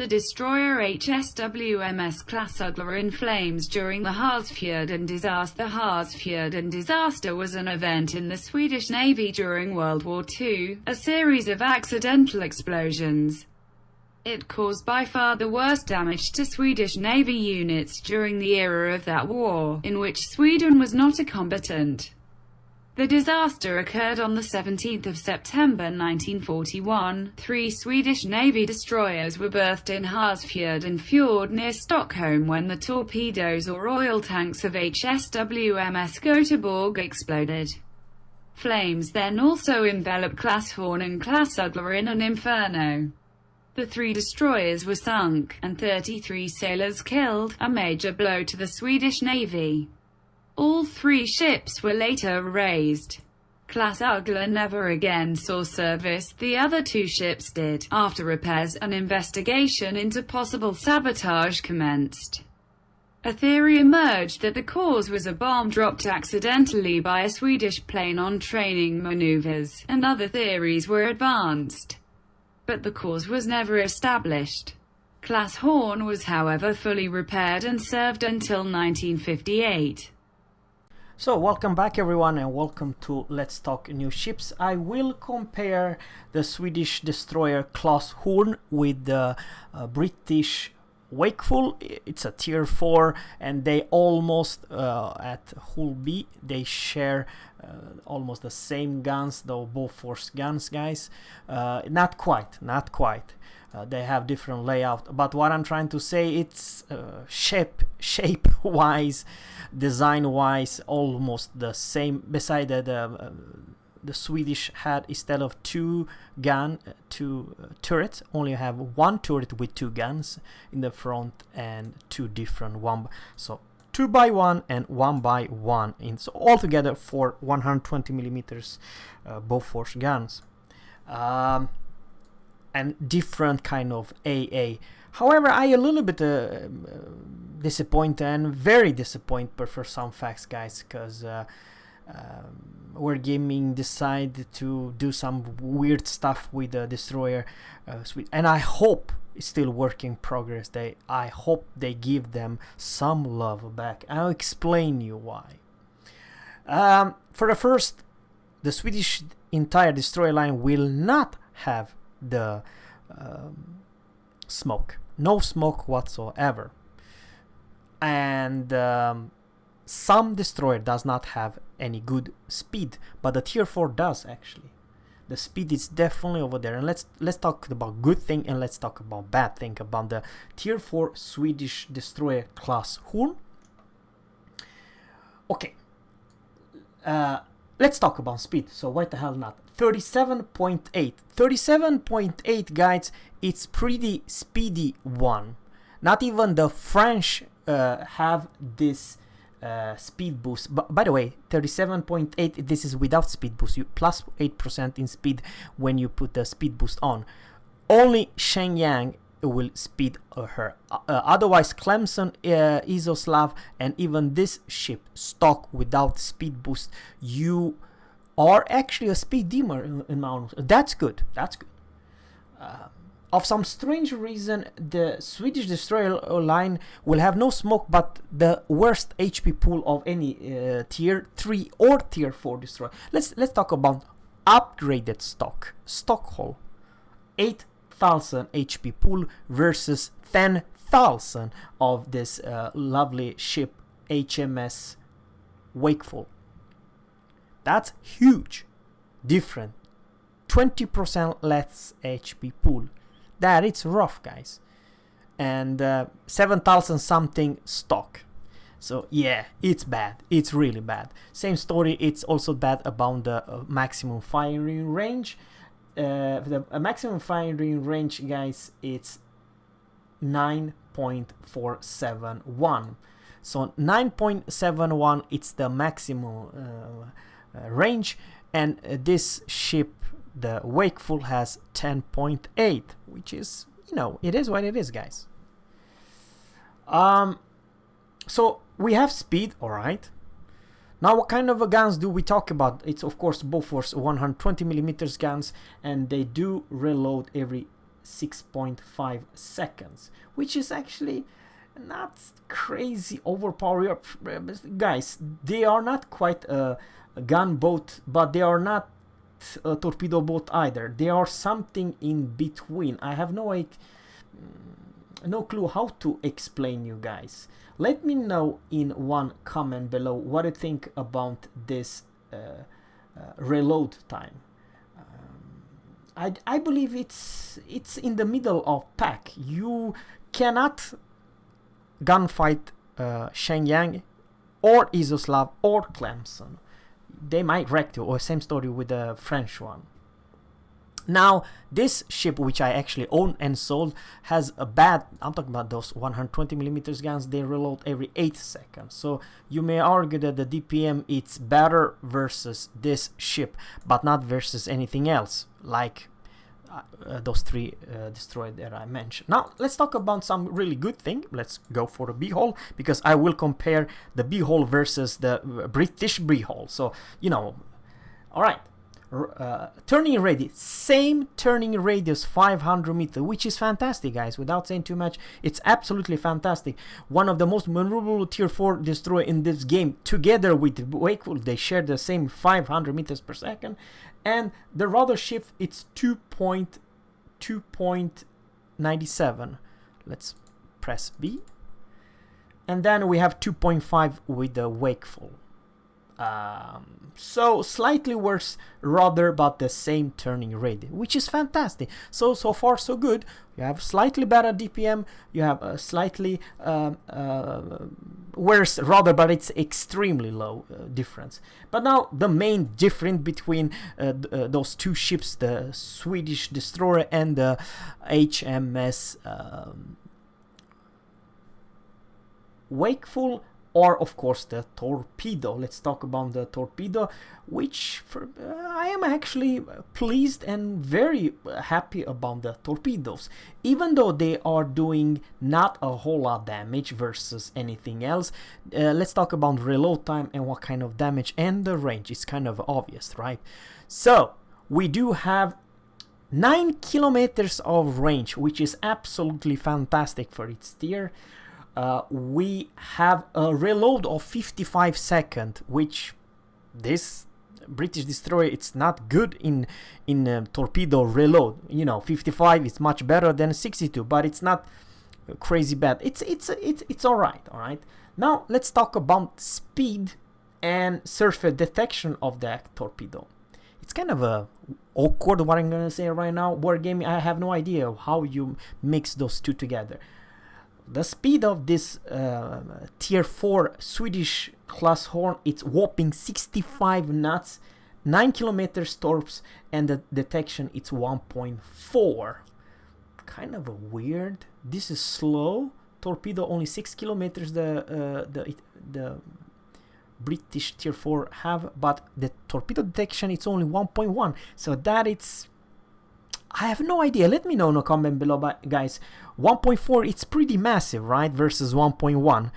the destroyer HSwMS Klas in flames during the Hårsfjärden disaster. The Hårsfjärden disaster was an event in the Swedish Navy during World War II, a series of accidental explosions. It caused by far the worst damage to Swedish Navy units during the era of that war, in which Sweden was not a combatant. The disaster occurred on the 17th of September 1941. 3 Swedish Navy destroyers were berthed in Hårsfjärden fjord near Stockholm when the torpedoes or oil tanks of HSwMS Göteborg exploded. Flames then also enveloped Klas Horn and Klas in an inferno. The 3 destroyers were sunk, and 33 sailors killed, a major blow to the Swedish Navy. All 3 ships were later raised. Klas never again saw service. The other 2 ships did. After repairs, an investigation into possible sabotage commenced. A theory emerged that the cause was a bomb dropped accidentally by a Swedish plane on training maneuvers, and other theories were advanced. But the cause was never established. Klas Horn was however fully repaired and served until 1958. So welcome back everyone, and welcome to Let's Talk New Ships. I will compare the Swedish destroyer Klas Horn with the British Wakeful. It's a tier 4, and they almost at hull B they share almost the same guns, though both force guns, guys. Not quite. They have different layout, but what I'm trying to say, it's shape wise, design wise, almost the same. Beside the Swedish had, instead of 2 turrets, only have 1 turret with 2 guns in the front and 2 different so 2x1 and 1x1, in so altogether for 120 millimeters both force guns, and different kind of AA. However, I a little bit disappointed, and very disappointed for some facts, guys, because Wargaming decided to do some weird stuff with the destroyer, and I hope it's still work in progress. I hope they give them some love back. I'll explain you why. For the first, the Swedish entire destroyer line will not have the smoke, no smoke whatsoever, and some destroyer does not have any good speed, but the tier 4 does. Actually, the speed is definitely over there. And let's talk about good thing, and let's talk about bad thing about the tier 4 Swedish destroyer Klas Horn. Okay, let's talk about speed. So why the hell not? 37.8 guys, it's pretty speedy one. Not even the French have this speed boost. But by the way, 37.8, this is without speed boost. You plus 8% in speed when you put the speed boost on. Only Shenyang will speed her. Otherwise, Clemson, Izoslav, and even this ship stock without speed boost, you are actually a speed dimmer in Magnus. That's good. Of some strange reason, the Swedish destroyer line will have no smoke, but the worst HP pool of any tier 3 or tier 4 destroyer. Let's talk about upgraded stock hull. 8,000 HP pool versus 10,000 of this lovely ship HMS Wakeful. That's huge different. 20% less HP pool. That it's rough, guys. And 7,000 something stock. So yeah, it's bad. It's really bad. Same story. It's also bad about the maximum firing range. The maximum firing range, guys, it's 9.471. So 9.71, it's the maximum range, and this ship, the Wakeful, has 10.8, which is, it is what it is, guys. So we have speed, all right. Now, what kind of guns do we talk about? It's of course Bofors 120 millimeters guns, and they do reload every 6.5 seconds, which is actually not crazy overpowered. Guys, they are not quite a gunboat, but they are not a torpedo boat either. They are something in between. I have no clue how to explain you guys. Let me know in one comment below what you think about this reload time. I believe it's in the middle of pack. You cannot gunfight Shenyang or Izoslav or Clemson. They might wreck you, or same story with the French one. Now, this ship, which I actually own and sold, has a bad, I'm talking about those 120mm guns, they reload every 8 seconds. So you may argue that the DPM it's better versus this ship, but not versus anything else, like those 3 destroyed that I mentioned. Now, let's talk about some really good thing. Let's go for the B-hull, because I will compare the B-hull versus the British B-hull. So, you know, alright. Turning radius, same turning radius, 500 meters, which is fantastic, guys. Without saying too much, it's absolutely fantastic. One of the most maneuverable tier 4 destroyer in this game, together with Wakeful, they share the same 500 meters per second. And the rudder shift, it's 2.97. Let's press B, and then we have 2.5 with the Wakeful. So slightly worse rudder, but the same turning radius, which is fantastic. So far so good. You have slightly better DPM, you have a slightly worse rudder, but it's extremely low difference. But now the main difference between those two ships, the Swedish Destroyer and the HMS Wakeful, or of course the torpedo. Let's talk about the torpedo, which I am actually pleased and very happy about the torpedoes, even though they are doing not a whole lot damage versus anything else. Let's talk about reload time and what kind of damage, and the range is kind of obvious, right? So we do have 9 kilometers of range, which is absolutely fantastic for its tier. We have a reload of 55 seconds, which this British destroyer, it's not good in torpedo reload. You know, 55 is much better than 62, but it's not crazy bad. It's all right. Now let's talk about speed and surface detection of the torpedo. It's kind of a awkward what I'm gonna say right now. Wargaming, I have no idea how you mix those two together. The speed of this tier 4 Swedish Klas Horn, it's whopping 65 knots, 9 kilometers torps, and the detection it's 1.4. Kind of a weird. This is slow. Torpedo only 6 kilometers. The British tier 4 have, but the torpedo detection it's only 1.1. So that it's, I have no idea. Let me know in a comment below, guys. 1.4, it's pretty massive, right? Versus 1.1.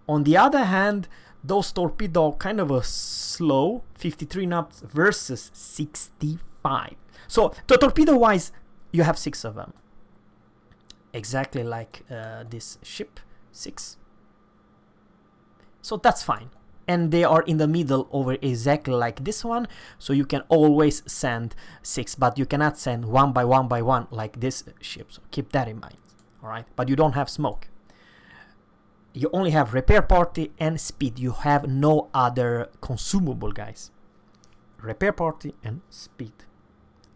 On the other hand, those torpedo kind of a slow, 53 knots versus 65. So the torpedo wise, you have 6 of them. Exactly like this ship, 6. So that's fine. And they are in the middle over exactly like this one, so you can always send 6, but you cannot send one by one like this ship, so keep that in mind. Alright, but you don't have smoke. You only have repair party and speed. You have no other consumable, guys. Repair party and speed,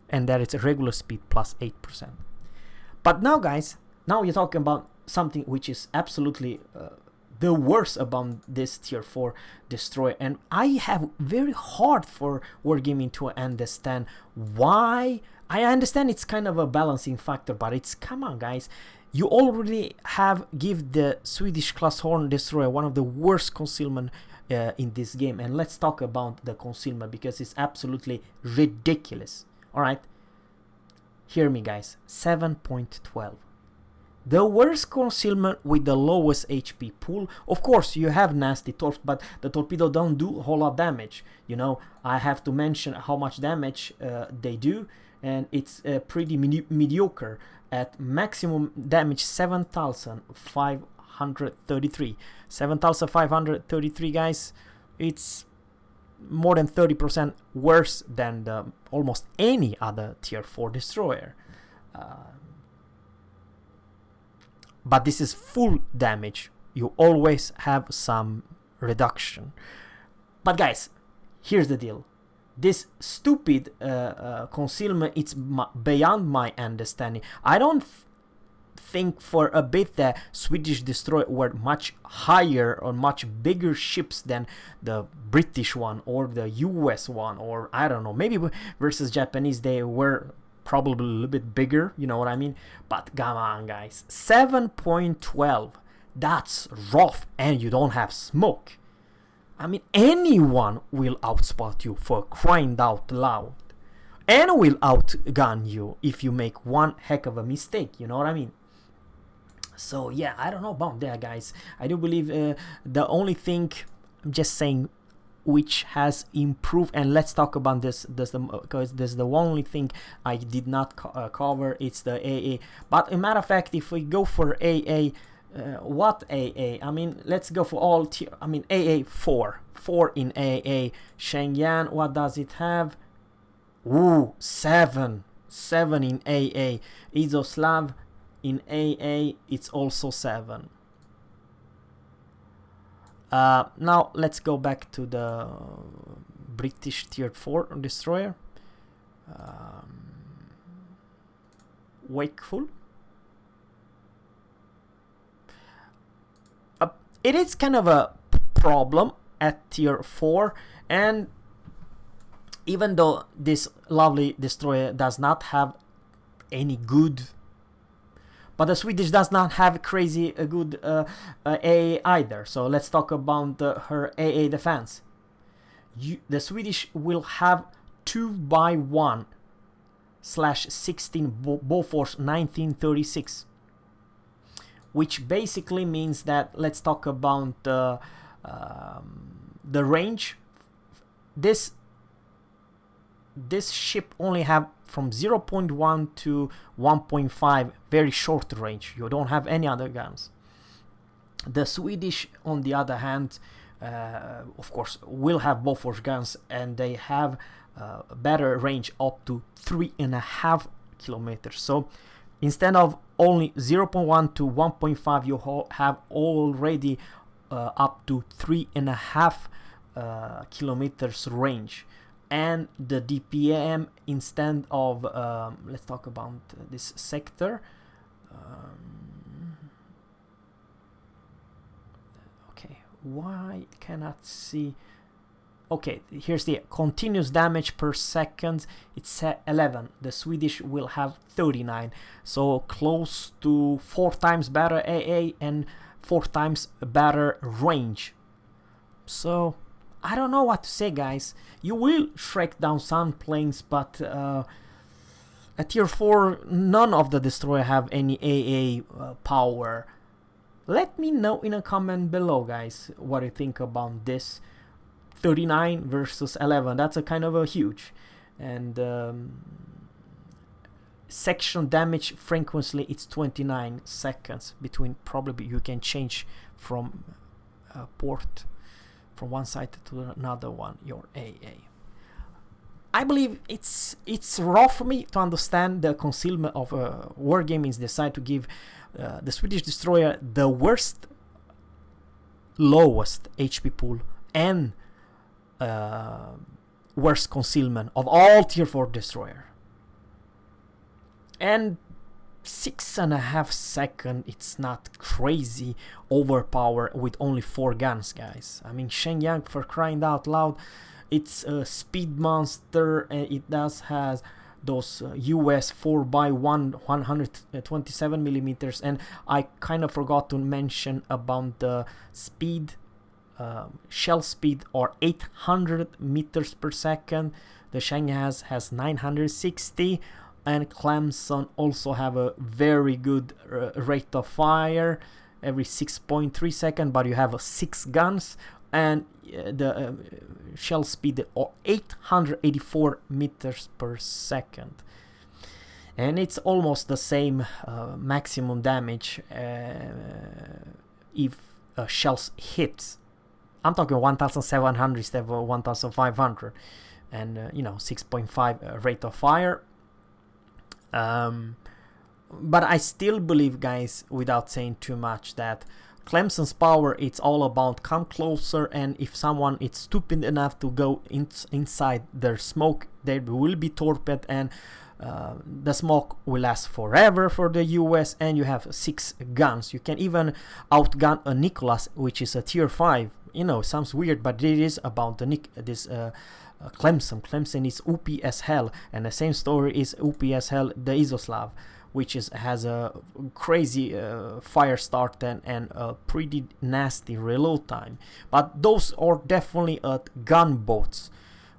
and that is a regular speed plus 8%. But now, guys, now you're talking about something which is absolutely the worst about this tier 4 destroyer, and I have very hard for Wargaming to understand why. I understand it's kind of a balancing factor, but it's, come on guys, you already have give the Swedish Klas Horn Destroyer one of the worst concealment in this game, and let's talk about the concealment because it's absolutely ridiculous. Alright, hear me guys, 7.12. The worst concealment with the lowest HP pool. Of course, you have nasty torps, but the torpedo don't do a whole lot of damage. You know, I have to mention how much damage they do, and it's pretty mediocre. at maximum damage 7,533. 7,533, guys. It's more than 30% worse than the almost any other tier 4 destroyer. But this is full damage. You always have some reduction. But guys, here's the deal. This stupid concealment, it's beyond my understanding. I don't think for a bit that Swedish destroyer were much higher or much bigger ships than the British one or the US one, or I don't know, maybe versus Japanese they were probably a little bit bigger, you know what I mean? But come on, guys, 7.12, that's rough, and you don't have smoke. I mean, anyone will outspot you for crying out loud, and will outgun you if you make one heck of a mistake, you know what I mean? So yeah, I don't know about that, guys. I do believe the only thing, I'm just saying, which has improved, and let's talk about this because this is the only thing I did not cover. It's the AA. But a matter of fact, if we go for AA, what AA? I mean, let's go for all tier. I mean, AA 4 in AA. Shenyang, what does it have? Ooh, 7 in AA. Izoslav in AA, it's also 7. Now let's go back to the British tier 4 destroyer. Wakeful. It is kind of a problem at tier 4, and even though this lovely destroyer does not have any good, but the Swedish does not have crazy good AA either. So let's talk about her AA defense. The Swedish will have 2x1/16 Bofors 1936. Which basically means that, let's talk about the range. This ship only have from 0.1 to 1.5, very short range. You don't have any other guns. The Swedish, on the other hand, of course, will have Bofors guns, and they have a better range up to 3.5 kilometers. So instead of only 0.1 to 1.5, you have already up to 3.5 kilometers range. And the DPM, instead of let's talk about this sector. Okay, why cannot see? Okay, here's the continuous damage per second. It's 11. The Swedish will have 39, so close to 4 times better AA and 4 times better range. So I don't know what to say, guys. You will shrink down some planes, but at tier 4, none of the destroyer have any AA power. Let me know in a comment below, guys, what you think about this. 39 versus 11, that's a kind of a huge. And section damage frequency, it's 29 seconds between. Probably you can change from port from one side to another one, your AA. I believe it's rough for me to understand the concealment of Wargaming's decide to give the Swedish destroyer the lowest HP pool and worst concealment of all tier 4 destroyer. And 6.5 seconds, it's not crazy overpower with only 4 guns, guys. I mean, Shenyang, for crying out loud, it's a speed monster, and it does has those US 4x1 127 millimeters. And I kind of forgot to mention about the speed. Shell speed or 800 meters per second. The Shenyang has 960, and Clemson also have a very good rate of fire every 6.3 seconds, but you have 6 guns, and the shell speed or 884 meters per second. and it's almost the same maximum damage if shells hit. I'm talking 1700 instead of 1500, and 6.5 rate of fire. But I still believe, guys, without saying too much, that Clemson's power, it's all about come closer, and if someone is stupid enough to go inside their smoke, they will be torpedoed, and the smoke will last forever for the US, and you have 6 guns. You can even outgun a Nicholas, which is a tier 5. Sounds weird, but it is about Clemson. Clemson is OP as hell, and the same story is OP as hell the Izoslav, which has a crazy fire start and a pretty nasty reload time. But those are definitely gunboats,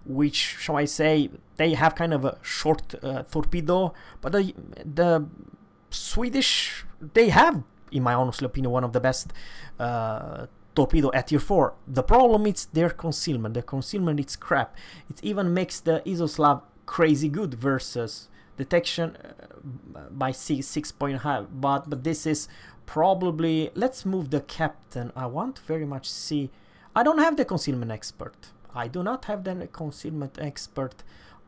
which, shall I say, they have kind of a short torpedo, but the Swedish, they have, in my honest opinion, one of the best torpedo at tier 4. The problem is their concealment. The concealment is crap. It even makes the Izoslav crazy good versus detection by 6.5, but this is probably, let's move the captain. I want to very much see. I don't have the concealment expert. I do not have the concealment expert,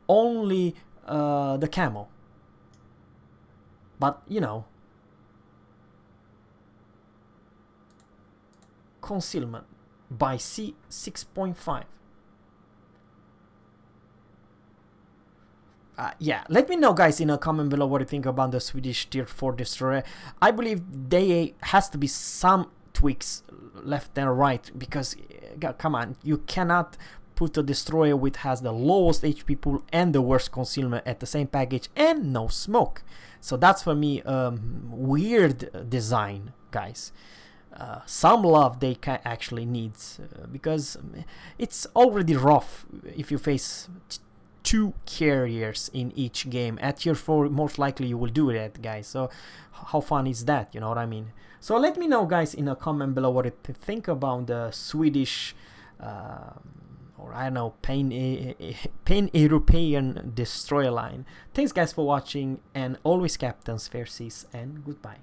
only the camo. But concealment by C 6.5. Yeah, let me know, guys, in a comment below what you think about the Swedish tier 4 destroyer. I believe there has to be some tweaks left and right, because come on, you cannot put a destroyer which has the lowest HP pool and the worst concealment at the same package and no smoke. So that's for me weird design, guys. Some love they actually needs, because it's already rough if you face 2 carriers in each game. At tier 4, most likely you will do that, guys. So how fun is that? You know what I mean? So let me know, guys, in a comment below what you think about the Swedish or I don't know, pan-European destroyer line. Thanks, guys, for watching, and always captains, fair seas, and goodbye.